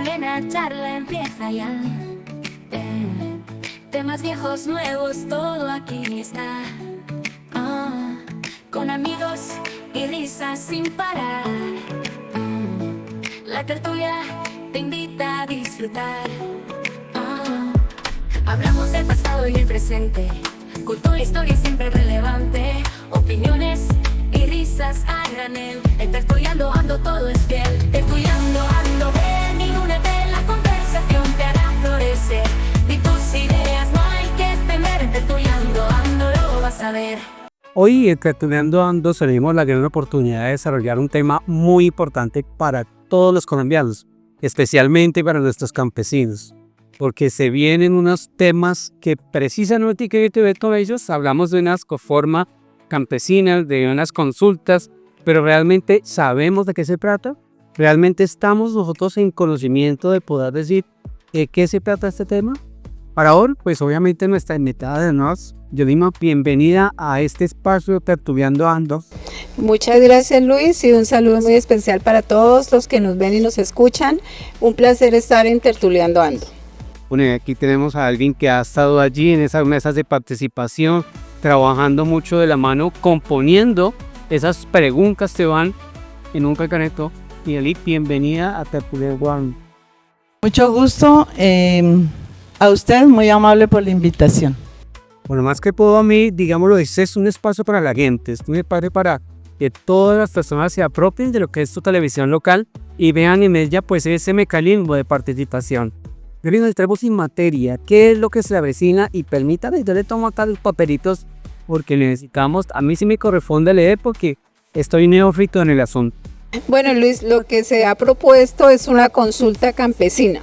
buena charla empieza ya. Temas viejos, nuevos, todo aquí está. Con amigos y risas sin parar. La tertulia te invita a disfrutar. Hablamos del pasado y el presente, cultura, historia siempre relevante, opiniones y risas a granel. El tertuliando ando todo es fiel. Tertuliando ando, ven y únete, la conversación te hará florecer. Di tus ideas, no hay que temer. En tertuliando ando lo vas a ver. Hoy en Tertuliando Ando tenemos la gran oportunidad de desarrollar un tema muy importante para todos los colombianos, especialmente para nuestros campesinos, porque se vienen unos temas que precisamente tienen que ver con ellos. Hablamos de una forma campesina, de unas consultas, pero ¿realmente sabemos de qué se trata? ¿Realmente estamos nosotros en conocimiento de poder decir de qué se trata este tema? Para hoy, pues obviamente nuestra invitada de nos, Yolima, bienvenida a este espacio de Tertuliando Ando. Muchas gracias, Luis, y un saludo muy especial para todos los que nos ven y nos escuchan. Un placer estar en Tertuliando Ando. Bueno, aquí tenemos a alguien que ha estado allí en esas mesas de participación, trabajando mucho de la mano, componiendo esas preguntas que van en un cacareto. Y Eli, bienvenida a Tertuliando Ando. Mucho gusto, a usted, muy amable por la invitación. Bueno, más que todo a mí, digámoslo, este es un espacio para la gente, es un espacio para que todas las personas se apropien de lo que es su televisión local y vean en ella pues ese mecanismo de participación. Pero nos entremos en materia, ¿qué es lo que se avecina? Y permítanme, yo le tomo acá los papelitos porque necesitamos, a mí sí me corresponde leer porque estoy neófito en el asunto. Bueno, Luis, lo que se ha propuesto es una consulta campesina.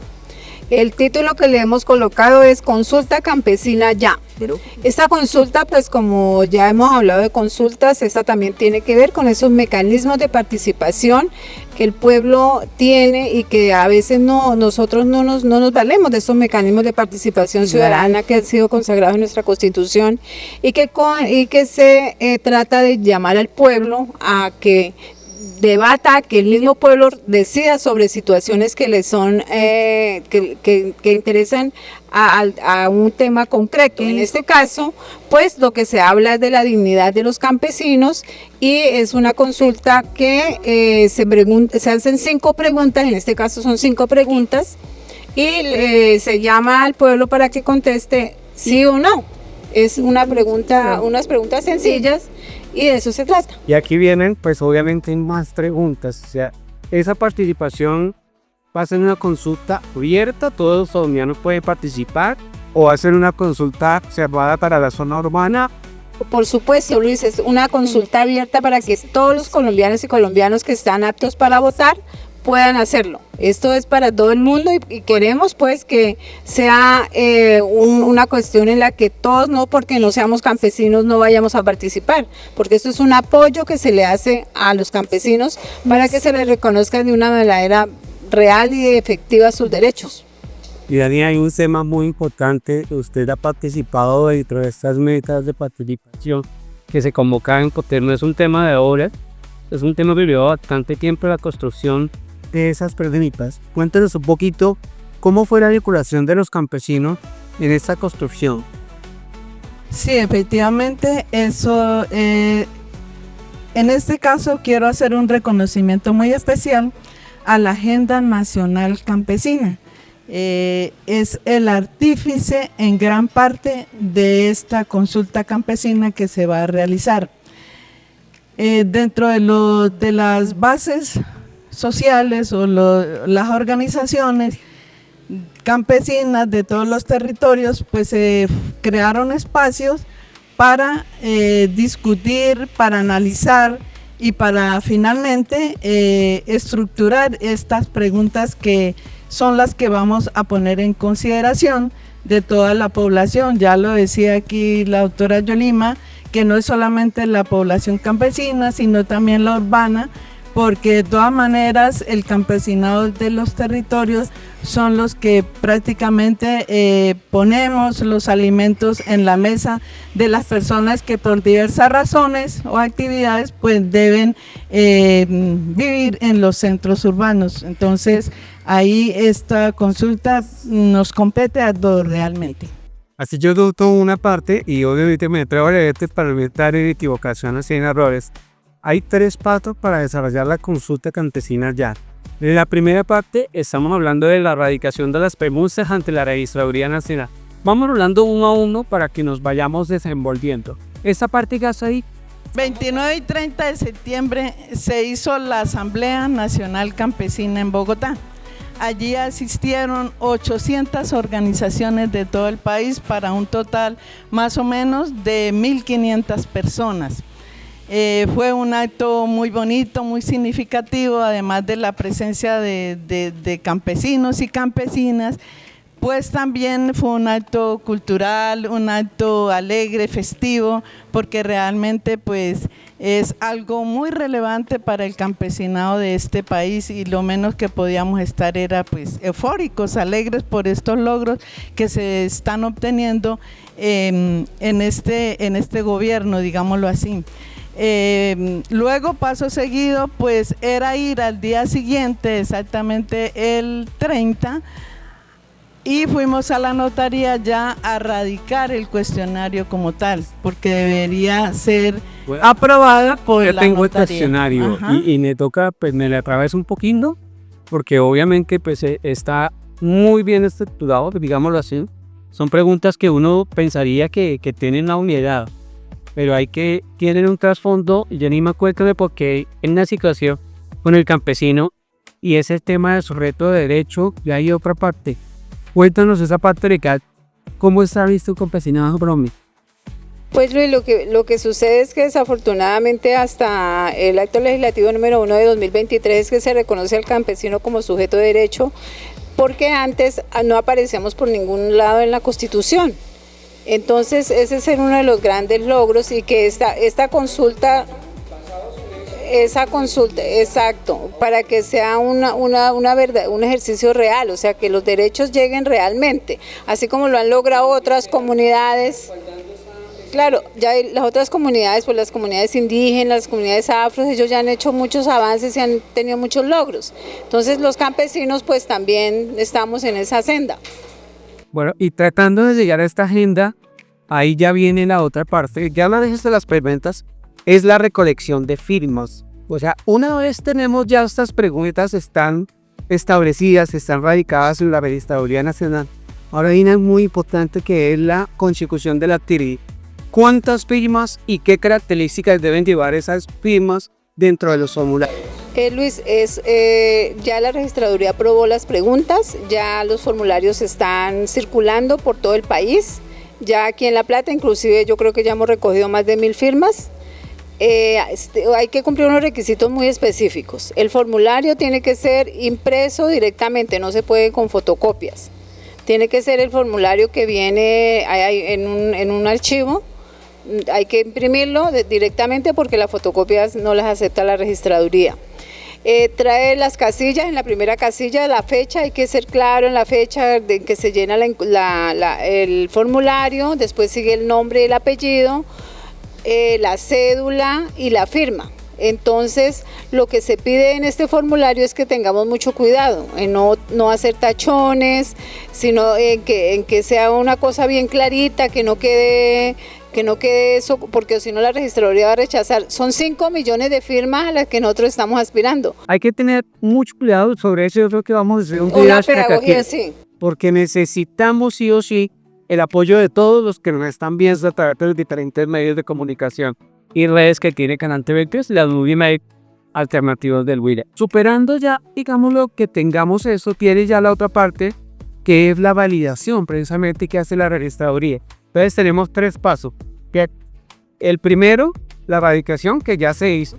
El título que le hemos colocado es Consulta Campesina Ya. Esta consulta, pues como ya hemos hablado de consultas, esta también tiene que ver con esos mecanismos de participación que el pueblo tiene y que a veces nosotros no nos valemos de esos mecanismos de participación ciudadana que han sido consagrados en nuestra Constitución y que se trata de llamar al pueblo a que debata, que el mismo pueblo decida sobre situaciones que le son que interesan a un tema concreto. En este caso, pues lo que se habla es de la dignidad de los campesinos y es una consulta que se hacen 5 preguntas, en este caso son 5 preguntas y se llama al pueblo para que conteste sí o no. Es una pregunta, unas preguntas sencillas. Y de eso se trata. Y aquí vienen, pues obviamente más preguntas. O sea, esa participación va a ser una consulta abierta, todos los colombianos pueden participar, o va a ser una consulta cerrada para la zona urbana. Por supuesto, Luis, es una consulta abierta para que todos los colombianos y colombianos que están aptos para votar puedan hacerlo. Esto es para todo el mundo y queremos pues que sea una cuestión en la que todos, no porque no seamos campesinos, no vayamos a participar, porque esto es un apoyo que se le hace a los campesinos para que se les reconozca de una manera real y efectiva sus derechos. Y Dani, hay un tema muy importante, usted ha participado dentro de estas metas de participación que se convocan, porque no es un tema de horas, es un tema que lleva bastante tiempo la construcción de esas personitas. Cuéntanos un poquito cómo fue la vinculación de los campesinos en esta construcción. Sí, efectivamente, eso, en este caso quiero hacer un reconocimiento muy especial a la Agenda Nacional Campesina. Es el artífice en gran parte de esta consulta campesina que se va a realizar. Dentro de las bases sociales o las organizaciones campesinas de todos los territorios, pues se crearon espacios para discutir, para analizar y para finalmente estructurar estas preguntas que son las que vamos a poner en consideración de toda la población. Ya lo decía aquí la doctora Yolima, que no es solamente la población campesina, sino también la urbana, porque de todas maneras el campesinado de los territorios son los que prácticamente ponemos los alimentos en la mesa de las personas que por diversas razones o actividades pues deben vivir en los centros urbanos. Entonces ahí esta consulta nos compete a todos realmente. Así yo noto una parte, y obviamente me atrevo a leerte para evitar equivocaciones y errores. Hay 3 pasos para desarrollar la consulta campesina ya. En la primera parte estamos hablando de la erradicación de las preguntas ante la Registraduría Nacional. Vamos hablando uno a uno para que nos vayamos desenvolviendo. Esta parte que hace ahí. 29 y 30 de septiembre se hizo la Asamblea Nacional Campesina en Bogotá. Allí asistieron 800 organizaciones de todo el país para un total más o menos de 1.500 personas. Fue un acto muy bonito, muy significativo, además de la presencia de campesinos y campesinas, pues también fue un acto cultural, un acto alegre, festivo, porque realmente pues es algo muy relevante para el campesinado de este país y lo menos que podíamos estar era pues eufóricos, alegres por estos logros que se están obteniendo en este gobierno, digámoslo así. Luego, paso seguido, pues era ir al día siguiente, exactamente el 30, y fuimos a la notaría ya a radicar el cuestionario como tal, porque debería ser aprobada por Yo la tengo el notaría. cuestionario y me toca, pues me le atraveso un poquito, porque obviamente pues está muy bien estructurado, digámoslo así. Son preguntas que uno pensaría que tienen la unidad, pero tienen un trasfondo, y yo ni me acuerdo de por qué en una situación con el campesino, y ese tema de su reto de derecho, y hay otra parte. Cuéntanos esa parte legal, ¿cómo está visto el campesinado, Bromi? Pues Luis, lo que sucede es que desafortunadamente hasta el acto legislativo número 1 de 2023 es que se reconoce al campesino como sujeto de derecho, porque antes no aparecíamos por ningún lado en la Constitución. Entonces ese es uno de los grandes logros, y que esa consulta, exacto, para que sea una verdad, un ejercicio real, o sea, que los derechos lleguen realmente, así como lo han logrado otras comunidades. Claro, ya las otras comunidades, pues las comunidades indígenas, las comunidades afros, ellos ya han hecho muchos avances y han tenido muchos logros. Entonces los campesinos pues también estamos en esa senda. Bueno, y tratando de llegar a esta agenda, ahí ya viene la otra parte, ya la dejes de las preventas, es la recolección de firmas. O sea, una vez tenemos ya estas preguntas, están establecidas, están radicadas en la Registraduría Nacional. Ahora hay una muy importante que es la consecución de la TIRI. ¿Cuántas firmas y qué características deben llevar esas firmas dentro de los formularios? Luis, ya la registraduría aprobó las preguntas, ya los formularios están circulando por todo el país, ya aquí en La Plata inclusive yo creo que ya hemos recogido más de 1000 firmas. Hay que cumplir unos requisitos muy específicos. El formulario tiene que ser impreso directamente, no se puede con fotocopias. Tiene que ser el formulario que viene en un archivo. Hay que imprimirlo directamente porque las fotocopias no las acepta la registraduría. Trae las casillas, en la primera casilla la fecha, hay que ser claro en la fecha de que se llena el formulario, después sigue el nombre y el apellido, la cédula y la firma. Entonces lo que se pide en este formulario es que tengamos mucho cuidado en no hacer tachones, sino en que sea una cosa bien clarita, que no quede eso, porque si no la registraduría va a rechazar. Son 5 millones de firmas a las que nosotros estamos aspirando. Hay que tener mucho cuidado sobre eso, yo creo que vamos a hacer un Una pedagogía, sí. Porque necesitamos sí o sí el apoyo de todos los que nos están viendo a través de los diferentes medios de comunicación y redes que tiene Canal TV, que es la Movie Alternativos del Huila. Superando ya, digamos, lo que tengamos eso, tiene ya la otra parte, que es la validación precisamente que hace la registraduría. Entonces tenemos 3 pasos. El primero, la radicación, que ya se hizo,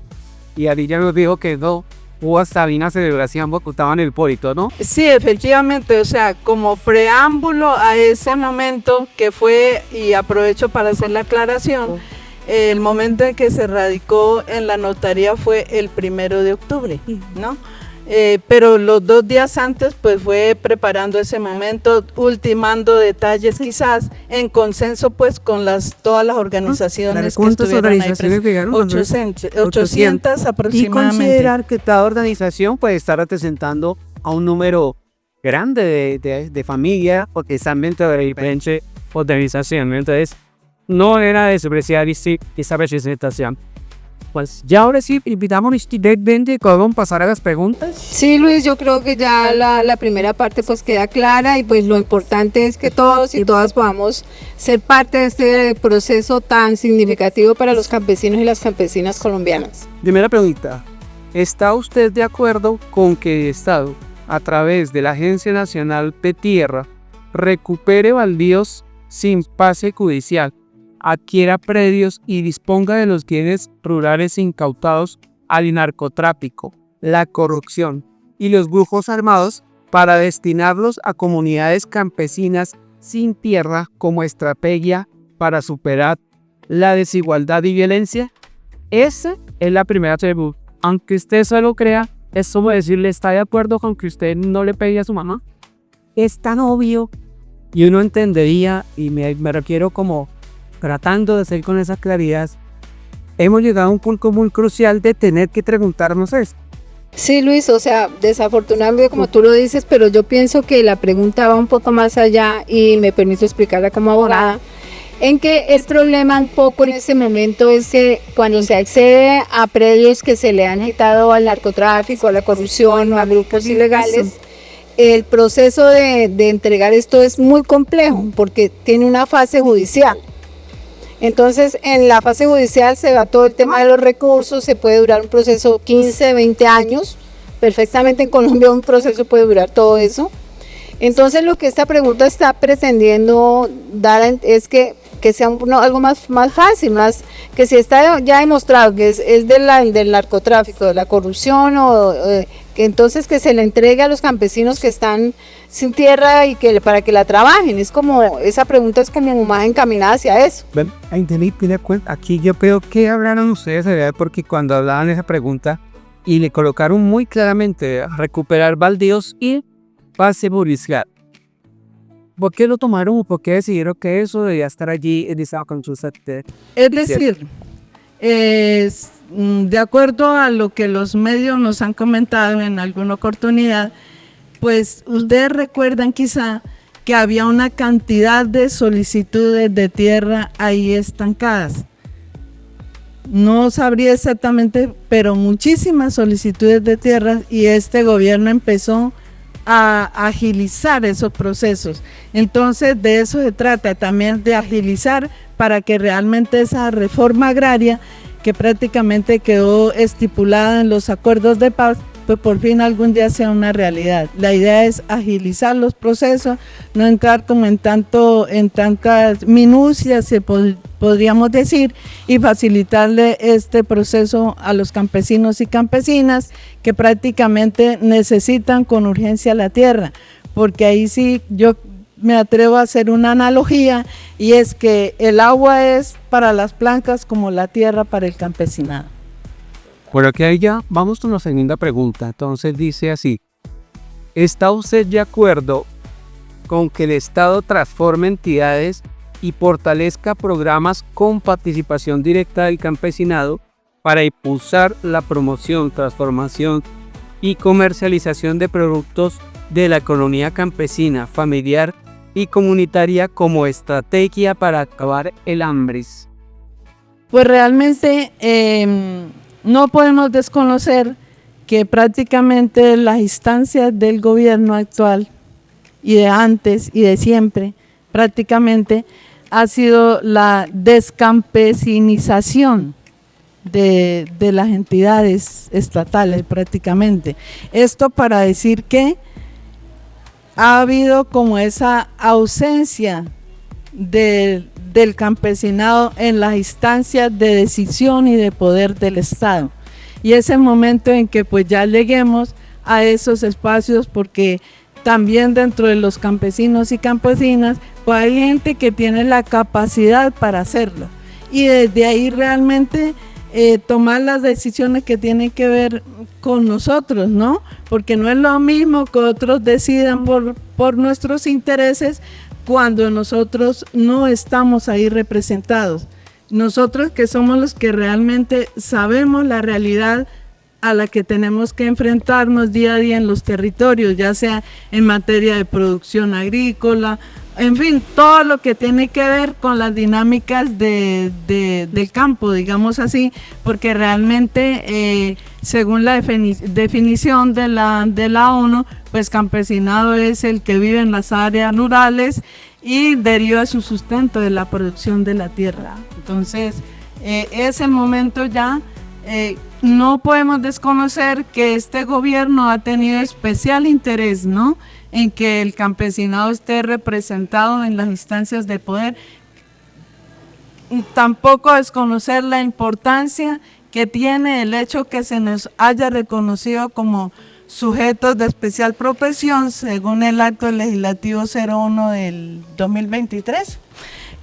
y Ari ya nos dijo que no hubo hasta una celebración porque estaban en el Polito, ¿no? Sí, efectivamente, o sea, como preámbulo a ese momento que fue, y aprovecho para hacer la aclaración, el momento en que se radicó en la notaría fue el 1 de octubre, ¿no? Pero los 2 días antes pues fue preparando ese momento, ultimando detalles quizás en consenso pues con todas las organizaciones que ¿Cuántas estuvieron ahí organizaciones presentes. llegaron? 800 Y aproximadamente. considerar que cada organización puede estar representando a un número grande de familia porque están dentro de diferentes organizaciones. Entonces, no era despreciar esa representación. Pues ya ahora sí, invitamos directamente a pasar a las preguntas. Sí, Luis, yo creo que ya la primera parte pues queda clara y pues lo importante es que todos y todas podamos ser parte de este proceso tan significativo para los campesinos y las campesinas colombianas. Primera pregunta, ¿está usted de acuerdo con que el Estado, a través de la Agencia Nacional de Tierra, recupere baldíos sin pase judicial, adquiera predios y disponga de los bienes rurales incautados al narcotráfico, la corrupción y los grupos armados para destinarlos a comunidades campesinas sin tierra como estrategia para superar la desigualdad y violencia? Esa es la primera pregunta. Aunque usted solo crea, es como decirle, ¿está de acuerdo con que usted no le pegue a su mamá? Es tan obvio. Y uno entendería, y me refiero como tratando de ser con esa claridad, hemos llegado a un punto muy crucial de tener que preguntarnos esto. Sí, Luis, o sea, desafortunadamente como tú lo dices, pero yo pienso que la pregunta va un poco más allá y me permito explicarla como abogada, en que el problema un poco en ese momento es que cuando se accede a predios que se le han quitado al narcotráfico, a la corrupción o a grupos ilegales, el proceso de entregar esto es muy complejo porque tiene una fase judicial. Entonces, en la fase judicial se va todo el tema de los recursos, se puede durar un proceso 15, 20 años, perfectamente en Colombia un proceso puede durar todo eso. Entonces, lo que esta pregunta está pretendiendo dar es que sea algo más fácil, más que si está ya demostrado que es del narcotráfico, de la corrupción, que entonces que se le entregue a los campesinos que están sin tierra y para que la trabajen. Es como, esa pregunta es como más encaminada hacia eso. Aquí yo creo que hablaron ustedes, ¿verdad? Porque cuando hablaban esa pregunta y le colocaron muy claramente recuperar baldíos y pase judicial. ¿Por qué lo tomaron? ¿Por qué decidieron que eso debía estar allí en esa consulta? Es decir, de acuerdo a lo que los medios nos han comentado en alguna oportunidad, pues ustedes recuerdan quizá que había una cantidad de solicitudes de tierra ahí estancadas. No sabría exactamente, pero muchísimas solicitudes de tierra y este gobierno empezó a agilizar esos procesos. Entonces de eso se trata también, de agilizar para que realmente esa reforma agraria que prácticamente quedó estipulada en los acuerdos de paz, pues por fin algún día sea una realidad. La idea es agilizar los procesos, no entrar como en tantas minucias, podríamos decir, y facilitarle este proceso a los campesinos y campesinas que prácticamente necesitan con urgencia la tierra, porque ahí sí yo me atrevo a hacer una analogía, y es que el agua es para las plantas como la tierra para el campesinado. Por aquí ya vamos con la segunda pregunta. Entonces dice así: ¿está usted de acuerdo con que el Estado transforme entidades y fortalezca programas con participación directa del campesinado para impulsar la promoción, transformación y comercialización de productos de la economía campesina, familiar y comunitaria como estrategia para acabar el hambre? Pues realmente no podemos desconocer que prácticamente las instancias del gobierno actual y de antes y de siempre prácticamente ha sido la descampesinización de las entidades estatales prácticamente. Esto para decir que ha habido como esa ausencia del campesinado en las instancias de decisión y de poder del Estado. Y es el momento en que pues ya lleguemos a esos espacios, porque también dentro de los campesinos y campesinas pues hay gente que tiene la capacidad para hacerlo y desde ahí realmente tomar las decisiones que tienen que ver con nosotros, ¿no? Porque no es lo mismo que otros decidan por nuestros intereses cuando nosotros no estamos ahí representados. Nosotros que somos los que realmente sabemos la realidad a la que tenemos que enfrentarnos día a día en los territorios, ya sea en materia de producción agrícola, en fin, todo lo que tiene que ver con las dinámicas del campo, digamos así, porque realmente, según la definición de la ONU, pues campesinado es el que vive en las áreas rurales y deriva su sustento de la producción de la tierra. Entonces, es el momento ya. No podemos desconocer que este gobierno ha tenido especial interés, ¿no?, en que el campesinado esté representado en las instancias de poder. Tampoco desconocer la importancia que tiene el hecho que se nos haya reconocido como sujetos de especial protección según el acto legislativo 01 del 2023.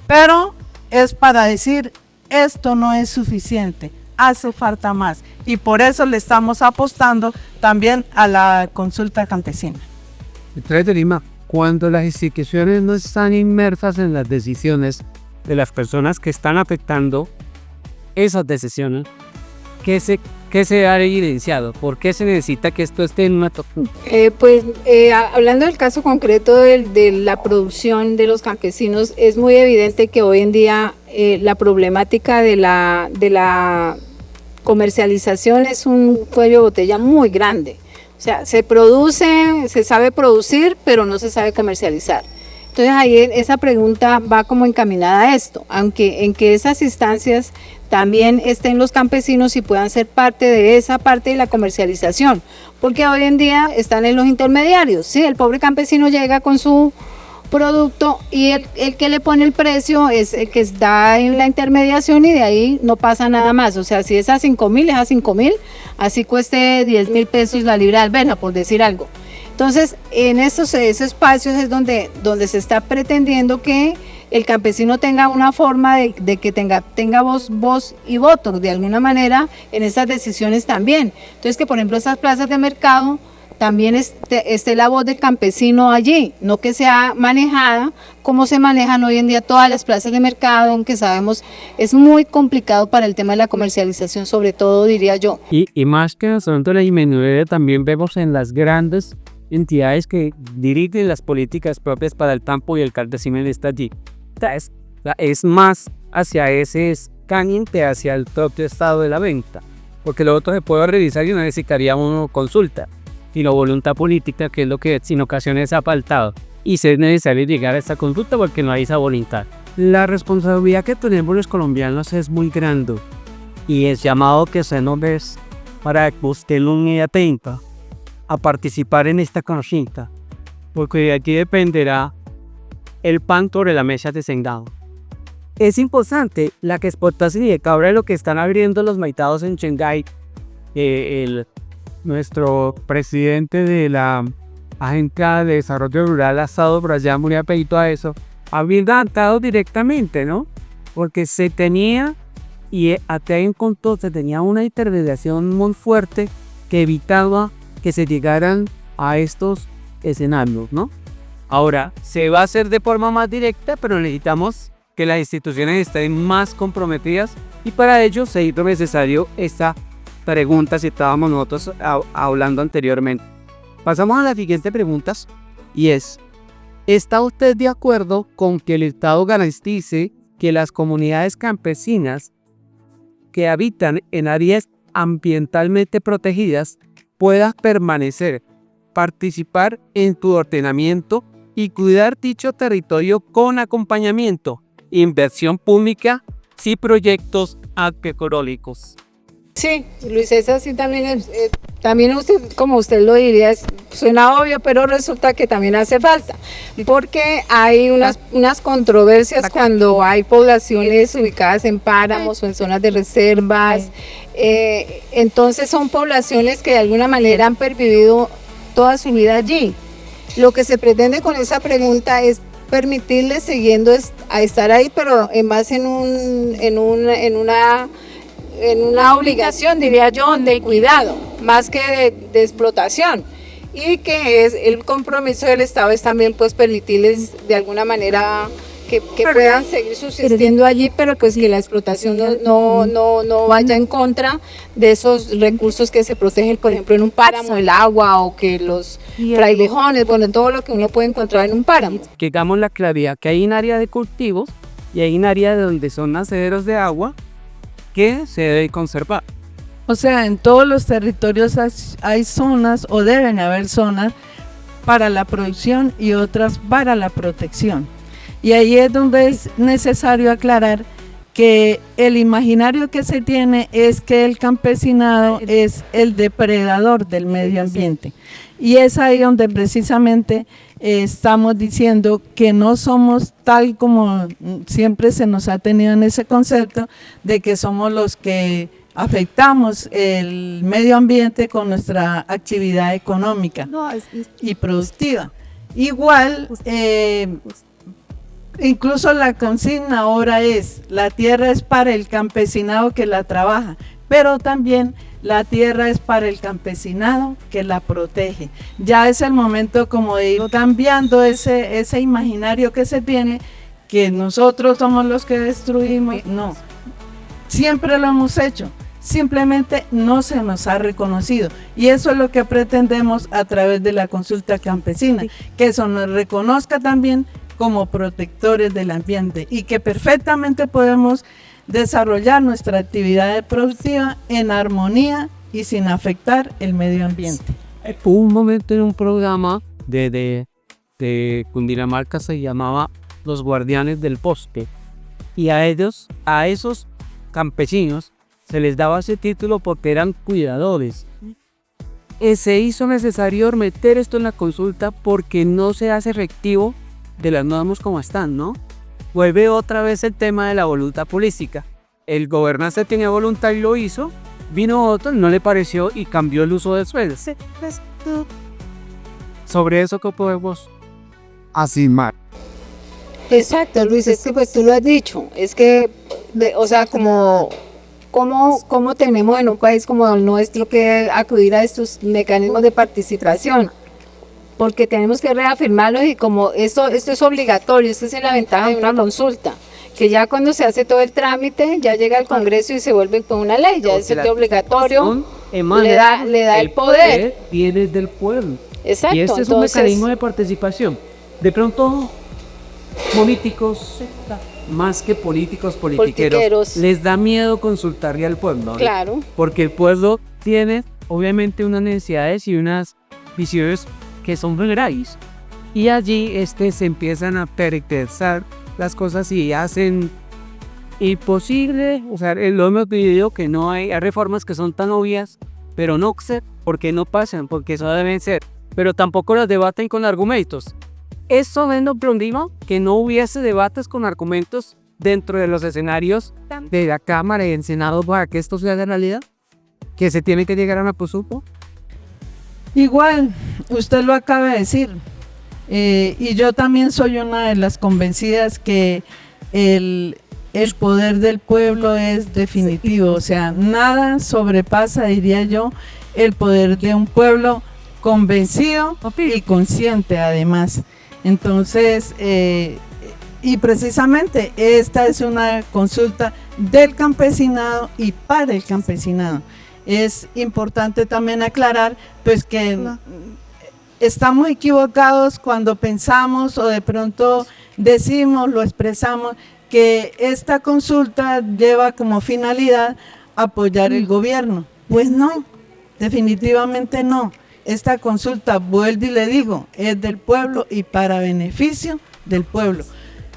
Pero es para decir, esto no es suficiente, hace falta más, y por eso le estamos apostando también a la consulta campesina. Entonces, Lima, cuando las instituciones no están inmersas en las decisiones de las personas que están afectando esas decisiones, ¿qué se ha evidenciado? ¿Por qué se necesita que esto esté en una Hablando del caso concreto de la producción de los campesinos, es muy evidente que hoy en día la problemática de la comercialización es un cuello de botella muy grande. O sea, se produce, se sabe producir, pero no se sabe comercializar. Entonces ahí esa pregunta va como encaminada a esto, aunque en que esas instancias también estén los campesinos y puedan ser parte de esa parte de la comercialización, porque hoy en día están en los intermediarios, ¿sí? El pobre campesino llega con su producto y el que le pone el precio es el que está en la intermediación y de ahí no pasa nada más. O sea, si es a 5,000, es a 5,000, así cueste 10,000 pesos la libra de alberja, por decir algo. Entonces, en esos espacios es donde se está pretendiendo que el campesino tenga una forma de que tenga voz y voto de alguna manera en esas decisiones también. Entonces, que por ejemplo esas plazas de mercado también esté la voz del campesino allí, no que sea manejada como se manejan hoy en día todas las plazas de mercado, aunque sabemos es muy complicado para el tema de la comercialización, sobre todo diría yo. Y más que nosotros la disminuida también vemos en las grandes entidades que dirigen las políticas propias para el campo y el campesino está allí. Es más hacia ese escániente, hacia el propio estado de la venta, porque lo otro se puede revisar y no necesitaría uno consulta, sino voluntad política, que es lo que en ocasiones ha faltado, y es necesario llegar a esta consulta porque no hay esa voluntad. La responsabilidad que tenemos los colombianos es muy grande, y es llamado que se nos ve para que usted lo muy atenta a participar en esta consulta, porque de aquí dependerá el pan sobre la mesa de Sendado. Es importante la que exportación de cabra es lo que están abriendo los maitados en Shanghái. Nuestro presidente de la Agencia de Desarrollo Rural ha estado por allá muy apegado a eso, habiendo adaptado directamente, ¿no? Porque se tenía, y hasta en control, se tenía una intermediación muy fuerte que evitaba que se llegaran a estos escenarios, ¿no? Ahora, se va a hacer de forma más directa, pero necesitamos que las instituciones estén más comprometidas y para ello se hizo necesario esta pregunta si estábamos nosotros hablando anteriormente. Pasamos a las siguientes preguntas y es: ¿está usted de acuerdo con que el Estado garantice que las comunidades campesinas que habitan en áreas ambientalmente protegidas puedan permanecer, participar en su ordenamiento y cuidar dicho territorio con acompañamiento, inversión pública y proyectos agroecológicos? Sí, Luis César, sí también también usted, como usted lo diría, suena obvio, pero resulta que también hace falta, porque hay unas controversias cuando hay poblaciones ubicadas en páramos o en zonas de reservas, entonces son poblaciones que de alguna manera han pervivido toda su vida allí. Lo que se pretende con esa pregunta es permitirles siguiendo a estar ahí, pero más en una obligación, diría yo, de cuidado, más que de explotación. Y que es el compromiso del Estado es también pues permitirles de alguna manera que puedan seguir subsistiendo allí, pero pues que la explotación no vaya en contra de esos recursos que se protegen, por ejemplo, en un páramo, el agua, o que los frailejones, bueno, todo lo que uno puede encontrar en un páramo. Que damos la claridad que hay un área de cultivos y hay un área donde son nacederos de agua que se debe conservar. O sea, en todos los territorios hay zonas, o deben haber zonas para la producción y otras para la protección. Y ahí es donde es necesario aclarar que el imaginario que se tiene es que el campesinado es el depredador del medio ambiente. Y es ahí donde precisamente estamos diciendo que no somos tal como siempre se nos ha tenido en ese concepto de que somos los que afectamos el medio ambiente con nuestra actividad económica y productiva. Igual, incluso la consigna ahora es: la tierra es para el campesinado que la trabaja, pero también la tierra es para el campesinado que la protege. Ya es el momento como de ir cambiando ese imaginario que se tiene, que nosotros somos los que destruimos. No, siempre lo hemos hecho, simplemente no se nos ha reconocido, y eso es lo que pretendemos a través de la consulta campesina, que eso nos reconozca también como protectores del ambiente y que perfectamente podemos desarrollar nuestra actividad productiva en armonía y sin afectar el medio ambiente. Hubo un momento en un programa de Cundinamarca, se llamaba Los Guardianes del Bosque, y a esos campesinos se les daba ese título porque eran cuidadores. Se hizo necesario meter esto en la consulta porque no se hace efectivo de las normas como están, ¿no? Vuelve otra vez el tema de la voluntad política. El gobernante tenía voluntad y lo hizo, vino otro, no le pareció y cambió el uso del suelo. Sobre eso, ¿qué podemos afirmar? Exacto, Luis, es que pues tú lo has dicho, es que, o sea, como tenemos en un país como el nuestro que acudir a estos mecanismos de participación, porque tenemos que reafirmarlo, y como esto es obligatorio. Esta es la ventaja de una consulta, que ya cuando se hace todo el trámite, ya llega al Congreso y se vuelve con una ley, ya es obligatorio, le da el poder. Viene del pueblo. Exacto. Y este es un mecanismo de participación. De pronto, políticos, más que politiqueros, les da miedo consultarle al pueblo, ¿no? Claro. Porque el pueblo tiene, obviamente, unas necesidades y unas visiones que son generales, y allí se empiezan a tergiversar las cosas y hacen imposible. O sea, lo hemos vivido, que no hay reformas que son tan obvias, pero no sé por qué no pasan, porque eso deben ser, pero tampoco las debaten con argumentos. Eso es lo problema, que no hubiese debates con argumentos dentro de los escenarios de la Cámara y del Senado para que esto sea de realidad, que se tiene que llegar a una consulta. Igual, usted lo acaba de decir, y yo también soy una de las convencidas que el poder del pueblo es definitivo. O sea, nada sobrepasa, diría yo, el poder de un pueblo convencido y consciente además. Entonces, y precisamente esta es una consulta del campesinado y para el campesinado. Es importante también aclarar pues que estamos equivocados cuando pensamos, o de pronto decimos, lo expresamos, que esta consulta lleva como finalidad apoyar el gobierno. Pues no, definitivamente no. Esta consulta, vuelvo y le digo, es del pueblo y para beneficio del pueblo.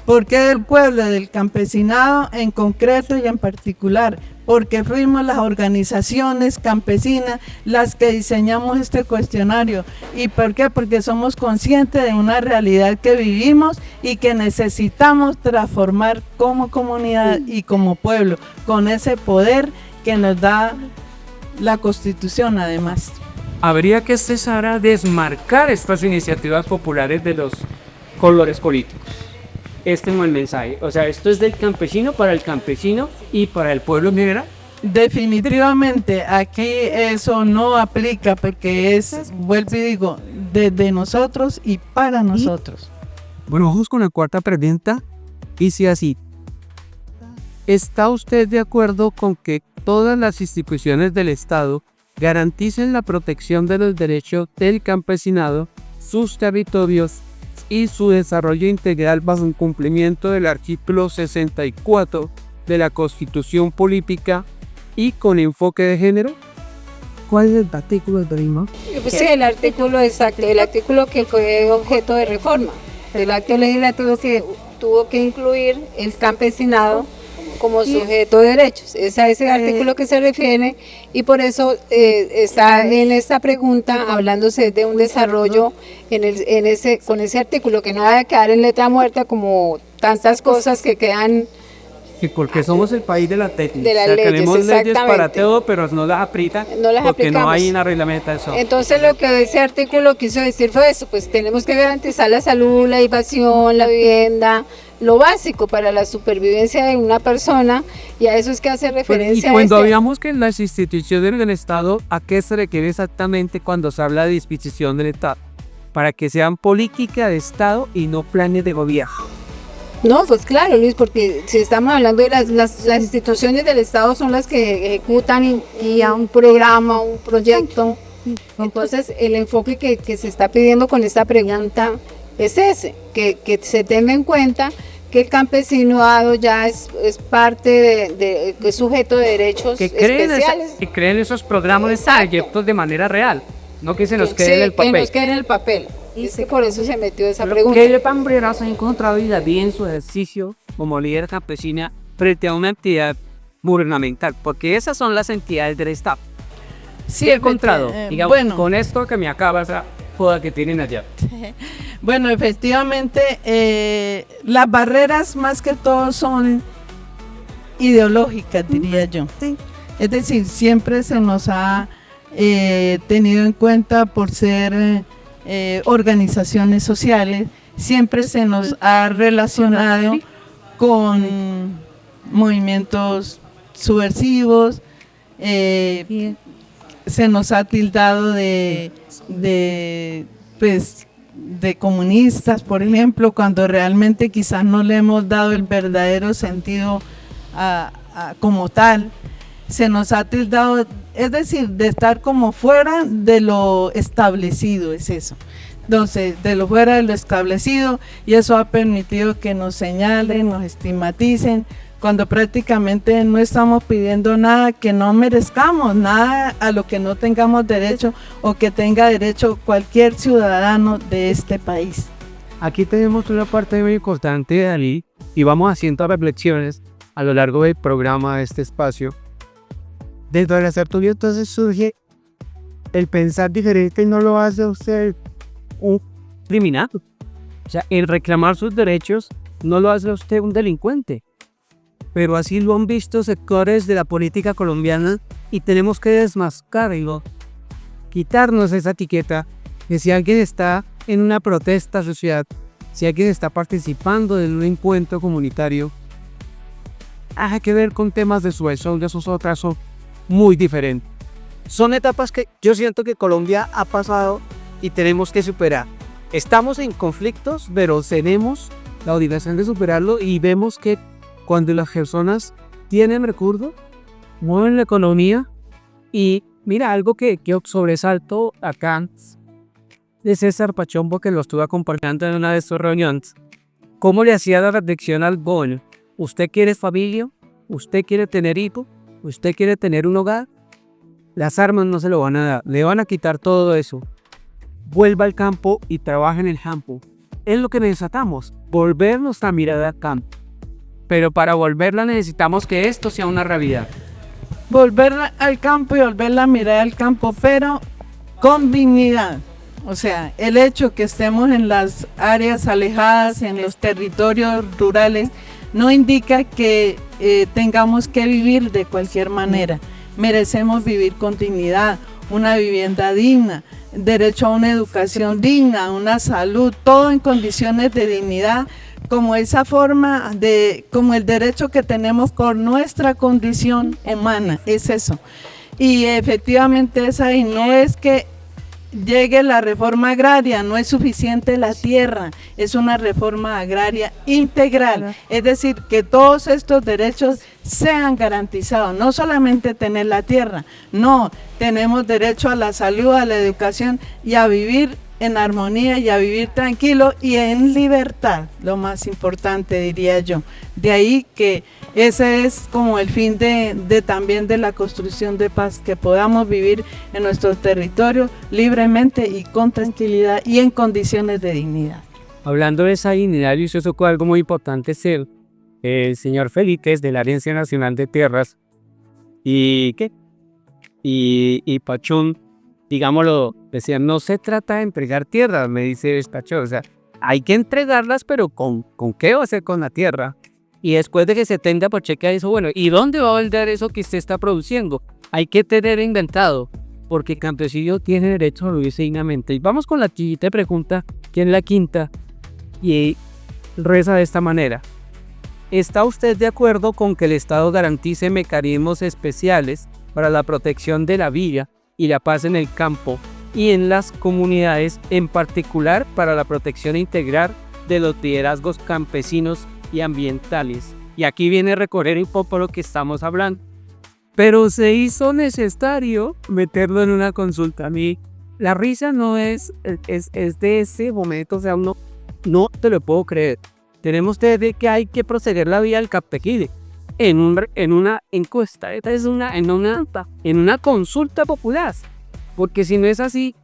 ¿Por qué del pueblo? Del campesinado en concreto y en particular, porque fuimos las organizaciones campesinas las que diseñamos este cuestionario. ¿Y por qué? Porque somos conscientes de una realidad que vivimos y que necesitamos transformar como comunidad y como pueblo, con ese poder que nos da la Constitución además. Habría que cesar a desmarcar estas iniciativas populares de los colores políticos. Este es el mensaje. O sea, esto es del campesino para el campesino y para el pueblo en general. Definitivamente aquí eso no aplica porque es, vuelvo y digo, desde nosotros y para nosotros. Bueno, vamos con la cuarta pregunta. Dice así: ¿está usted de acuerdo con que todas las instituciones del Estado garanticen la protección de los derechos del campesinado, sus territorios y su desarrollo integral bajo el cumplimiento del artículo 64 de la Constitución Política y con enfoque de género? ¿Cuál es el artículo, Dorima? Sí, el artículo exacto, el artículo que fue objeto de reforma. El acto legislativo que tuvo que incluir el campesinado como sujeto de derechos. Es a ese artículo que se refiere y por eso está en esta pregunta hablándose de un desarrollo con ese artículo, que no vaya a quedar en letra muerta como tantas cosas que quedan. Sí, porque somos el país de la técnica. De las leyes, tenemos leyes para exactamente. todo, pero no las aplican porque no hay una reglamentación. Entonces lo que ese artículo quiso decir fue eso, pues tenemos que garantizar la salud, la educación, la vivienda, lo básico para la supervivencia de una persona, y a eso es que hace referencia. Y cuando hablamos que las instituciones del Estado, ¿a qué se requiere exactamente cuando se habla de disposición del Estado? Para que sean política de Estado y no planes de gobierno. No, pues claro, Luis, porque si estamos hablando de las instituciones del Estado son las que ejecutan y a un programa, un proyecto. Entonces, el enfoque que se está pidiendo con esta pregunta es ese, que se tenga en cuenta que el campesinado ya es parte de sujeto de derechos especiales. Que creen esos programas de proyectos de manera real, no que se nos quede en el papel. Que nos quede en el papel. Es que por eso se metió esa pregunta. ¿Qué pambrera se ha encontrado y bien en su ejercicio como líder campesina frente a una entidad gubernamental? Porque esas son las entidades del Estado. Sí, he encontrado, digamos, bueno, con esto que me acabas joda que tienen allá. Bueno, efectivamente, las barreras más que todo son ideológicas, diría yo. Es decir, siempre se nos ha tenido en cuenta por ser organizaciones sociales, siempre se nos ha relacionado con movimientos subversivos, se nos ha tildado de comunistas, por ejemplo, cuando realmente quizás no le hemos dado el verdadero sentido como tal. Se nos ha tildado, es decir, de estar como fuera de lo establecido, es eso. Entonces, de lo fuera de lo establecido, y eso ha permitido que nos señalen, nos estigmaticen, cuando prácticamente no estamos pidiendo nada que no merezcamos, nada a lo que no tengamos derecho o que tenga derecho cualquier ciudadano de este país. Aquí tenemos una parte muy importante, Dalí, y vamos haciendo reflexiones a lo largo del programa de este espacio. Dentro de la tertulia entonces surge el pensar diferente y no lo hace usted un criminal. O sea, el reclamar sus derechos no lo hace usted un delincuente. Pero así lo han visto sectores de la política colombiana y tenemos que desmascararlo, quitarnos esa etiqueta de si alguien está en una protesta social, si alguien está participando en un encuentro comunitario, hay que ver con temas de sujeción de esos otros son muy diferentes. Son etapas que yo siento que Colombia ha pasado y tenemos que superar. Estamos en conflictos, pero tenemos la obligación de superarlo y vemos que cuando las personas tienen recursos, mueven la economía y mira, algo que sobresaltó acá de César Pachombo, que lo estuve acompañando en una de sus reuniones, cómo le hacía la reflexión al joven: ¿usted quiere familia? ¿Usted quiere tener hijo? ¿Usted quiere tener un hogar? Las armas no se lo van a dar, le van a quitar todo eso. Vuelva al campo y trabaja en el campo. Es lo que necesitamos, volver nuestra mirada al campo. Pero para volverla necesitamos que esto sea una realidad. Volver al campo y volver la mirada al campo, pero con dignidad. O sea, el hecho que estemos en las áreas alejadas, en los territorios rurales, no indica que tengamos que vivir de cualquier manera. Merecemos vivir con dignidad, una vivienda digna, derecho a una educación digna, una salud, todo en condiciones de dignidad, como esa forma como el derecho que tenemos por nuestra condición humana, es eso. Y efectivamente es ahí, no es que llegue la reforma agraria, no es suficiente la tierra, es una reforma agraria integral, es decir, que todos estos derechos sean garantizados, no solamente tener la tierra, no, tenemos derecho a la salud, a la educación y a vivir en armonía y a vivir tranquilo y en libertad, lo más importante diría yo. De ahí que ese es como el fin de también de la construcción de paz, que podamos vivir en nuestro territorio libremente y con tranquilidad y en condiciones de dignidad. Hablando de esa dignidad, usted tocó algo muy importante, el señor Félix de la Agencia Nacional de Tierras y Pachón, digámoslo, decían, no se trata de entregar tierras, me dice Pachón, o sea, hay que entregarlas, pero ¿con qué va a hacer con la tierra? Y después de que se tenga por chequear eso, bueno, ¿y dónde va a vender eso que usted está produciendo? Hay que tener inventado, porque el campesino tiene derecho a vivirse dignamente. Y vamos con la siguiente pregunta, que es la quinta, y reza de esta manera. ¿Está usted de acuerdo con que el Estado garantice mecanismos especiales para la protección de la vida y la paz en el campo y en las comunidades, en particular para la protección integral de los liderazgos campesinos y ambientales? Y aquí viene a recorrer un poco lo que estamos hablando. Pero se hizo necesario meterlo en una consulta. A mí la risa no es de ese momento, o sea, no te lo puedo creer. Tenemos desde que hay que proceder la vía del CAPTEQUIDE en una encuesta, en una consulta popular, porque si no es así,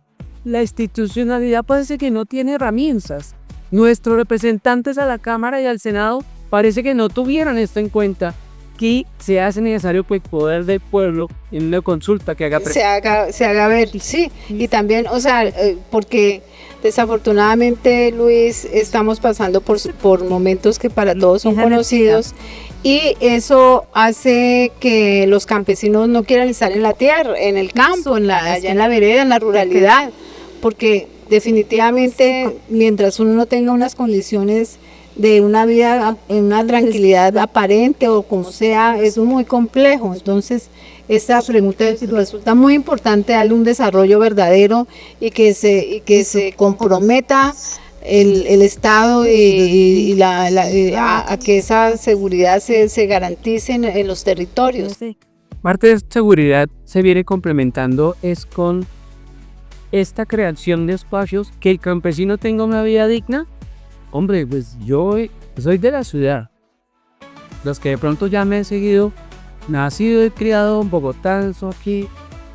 la institucionalidad parece que no tiene herramientas. Nuestros representantes a la Cámara y al Senado parece que no tuvieran esto en cuenta, que se hace necesario pues poder del pueblo en una consulta que se haga ver, sí, y también, o sea, porque desafortunadamente, Luis, estamos pasando por momentos que para todos son conocidos, y eso hace que los campesinos no quieran estar en la tierra, en el campo, allá en la vereda, en la ruralidad, porque definitivamente mientras uno no tenga unas condiciones de una vida en una tranquilidad aparente o como sea, es muy complejo. Entonces esta pregunta resulta muy importante, darle un desarrollo verdadero y que se comprometa el Estado a que esa seguridad se garantice en los territorios. Parte de esta seguridad se viene complementando es con esta creación de espacios que el campesino tenga una vida digna. Hombre, pues yo soy de la ciudad. Los que de pronto ya me han seguido, nacido y criado en Bogotá, eso aquí,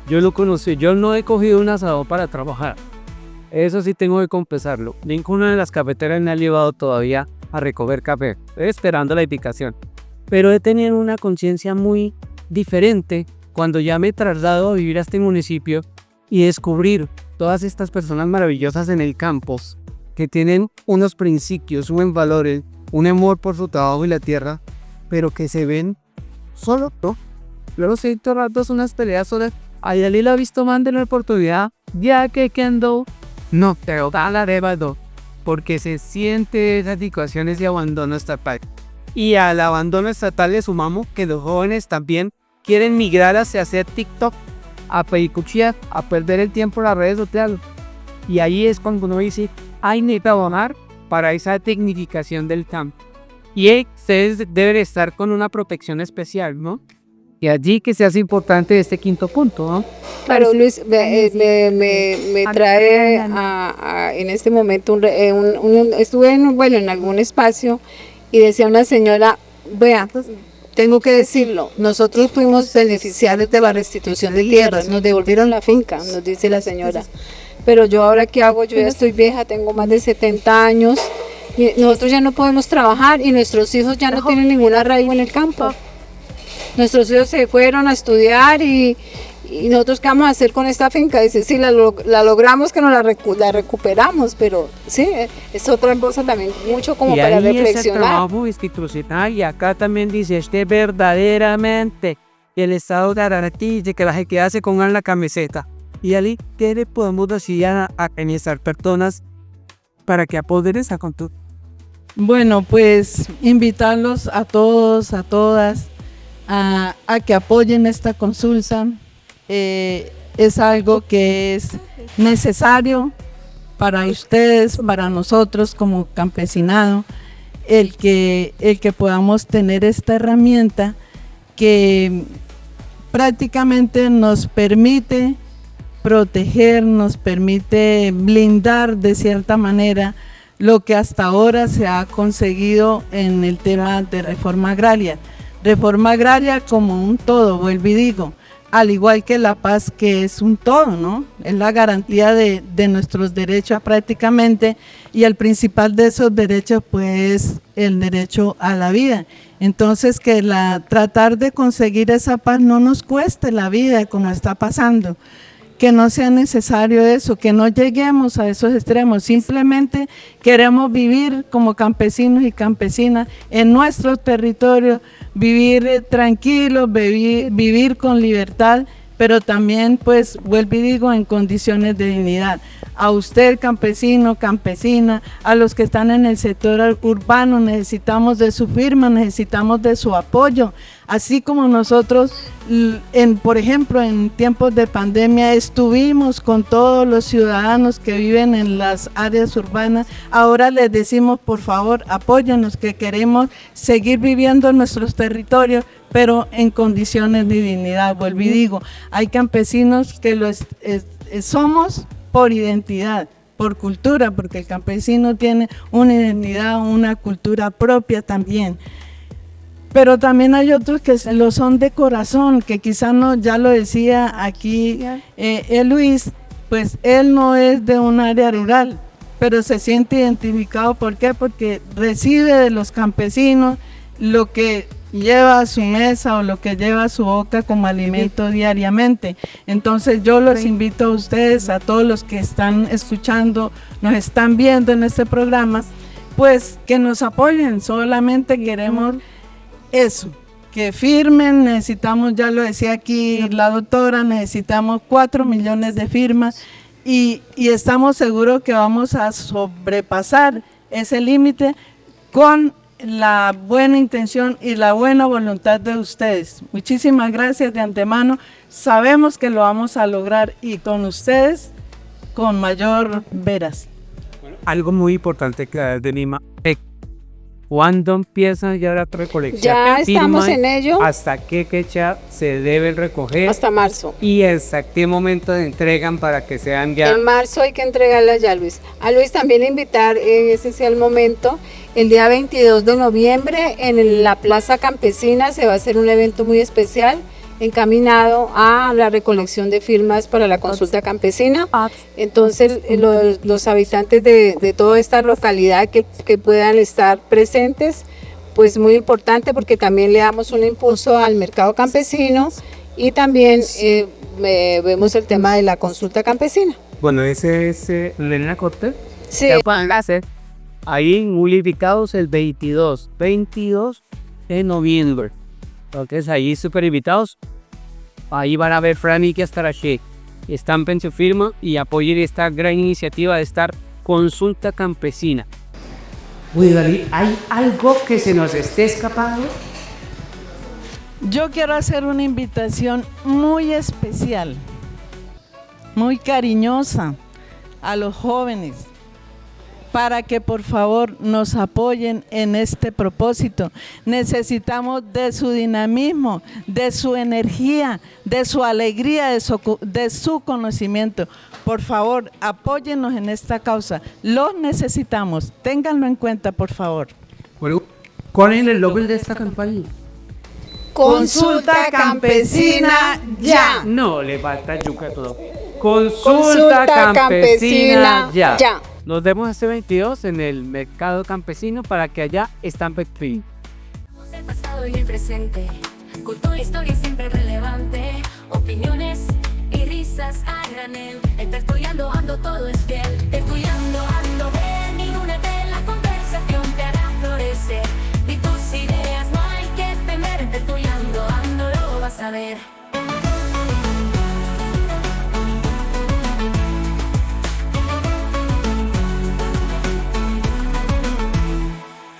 yo lo conocí. Yo no he cogido un asador para trabajar. Eso sí tengo que confesarlo. Ninguna de las cafeteras me ha llevado todavía a recoger café. Estoy esperando la edificación. Pero he tenido una conciencia muy diferente cuando ya me traslado a vivir a este municipio y descubrir todas estas personas maravillosas en el campus, que tienen unos principios, unos valores, un amor por su trabajo y la tierra, pero que se ven solos, ¿no? Luego se han ratos unas peleas solas. Allá le ha visto más de la oportunidad, ya que ando, no te da la debado, porque se siente esas situaciones de abandono estatal. Y al abandono estatal le sumamos que los jóvenes también quieren migrar hacia hacer TikTok, a pedicuchear, a perder el tiempo en las redes sociales. Y ahí es cuando uno dice, hay que trabajar para esa tecnificación del campo. Y ustedes deben estar con una protección especial, ¿no? Y allí que se hace importante este quinto punto, ¿no? Claro, Luis, me trae en este momento, estuve en algún espacio y decía una señora, vea, tengo que decirlo, nosotros fuimos beneficiarios de la restitución de tierras, nos devolvieron la finca, nos dice la señora. Pero yo ahora qué hago, yo ya estoy vieja, tengo más de 70 años, y nosotros ya no podemos trabajar y nuestros hijos ya no tienen ningún arraigo en el campo. Nuestros hijos se fueron a estudiar y nosotros qué vamos a hacer con esta finca. Dice, sí, la logramos que nos la recuperamos, pero sí, es otra cosa también, mucho como y para ahí reflexionar. Es el trabajo institucional, y acá también dice, verdaderamente el Estado garantice que la gente se pongan la camiseta. Y Ali, ¿qué le podemos decir a nuestras personas para que apoyen esa consulta? Bueno, pues invitarlos a todos, a todas, a que apoyen esta consulta. Es algo que es necesario para ustedes, para nosotros como campesinado, el que podamos tener esta herramienta que prácticamente nos permite proteger, nos permite blindar de cierta manera lo que hasta ahora se ha conseguido en el tema de reforma agraria. Reforma agraria como un todo, vuelvo y digo, al igual que la paz, que es un todo, ¿no? Es la garantía de nuestros derechos prácticamente, y el principal de esos derechos pues el derecho a la vida. Entonces que tratar de conseguir esa paz no nos cueste la vida como está pasando, que no sea necesario eso, que no lleguemos a esos extremos, simplemente queremos vivir como campesinos y campesinas en nuestro territorio, vivir tranquilos, vivir con libertad, pero también, pues, vuelvo y digo, en condiciones de dignidad. A usted, campesino, campesina, a los que están en el sector urbano, necesitamos de su firma, necesitamos de su apoyo, así como nosotros, por ejemplo, en tiempos de pandemia estuvimos con todos los ciudadanos que viven en las áreas urbanas. Ahora les decimos, por favor, apóyennos, que queremos seguir viviendo en nuestros territorios, pero en condiciones de dignidad. Vuelvo y digo, hay campesinos que somos por identidad, por cultura, porque el campesino tiene una identidad, una cultura propia también. Pero también hay otros que lo son de corazón, que quizás no, ya lo decía aquí Luis, pues él no es de un área rural, pero se siente identificado. ¿Por qué? Porque recibe de los campesinos lo que lleva a su mesa o lo que lleva a su boca como alimento diariamente. Entonces yo los invito a ustedes, a todos los que están escuchando, nos están viendo en este programa, pues que nos apoyen. Solamente queremos eso, que firmen. Necesitamos, ya lo decía aquí la doctora, necesitamos 4 millones de firmas y estamos seguros que vamos a sobrepasar ese límite con la buena intención y la buena voluntad de ustedes. Muchísimas gracias de antemano. Sabemos que lo vamos a lograr, y con ustedes con mayor veras. Algo muy importante que de Lima, ¿cuándo empieza ya la recolección? Ya estamos en ello. ¿Hasta qué fecha se debe recoger? Hasta marzo. ¿Y hasta qué momento se entregan para que sean ya? En marzo hay que entregarla ya, Luis. A Luis también invitar, ese sea el momento, el día 22 de noviembre en la Plaza Campesina se va a hacer un evento muy especial encaminado a la recolección de firmas para la consulta campesina. Entonces los habitantes de toda esta localidad que puedan estar presentes, pues muy importante, porque también le damos un impulso al mercado campesino y también vemos el tema de la consulta campesina. Bueno, ese es Elena Cortés. Sí. Ahí unificados el 22 de noviembre. Entonces ahí súper invitados. Ahí van a ver Franny que estará aquí. Estampen su firma y apoyen esta gran iniciativa de estar consulta campesina. Uy, Dalí, ¿hay algo que se nos esté escapando? Yo quiero hacer una invitación muy especial, muy cariñosa a los jóvenes, para que por favor nos apoyen en este propósito. Necesitamos de su dinamismo, de su energía, de su alegría, de su conocimiento. Por favor, apóyennos en esta causa. Los necesitamos. Ténganlo en cuenta, por favor. Bueno, ¿cuál es el logo de esta campaña? Consulta campesina ya. No, le falta yuca todo. Consulta campesina ya. Nos vemos este 22 en el mercado campesino para que allá estampen tu firma. El pasado y el presente, cultura, historia siempre relevante, opiniones y risas a granel. Está estudiando, ando, todo es fiel. Estudiando.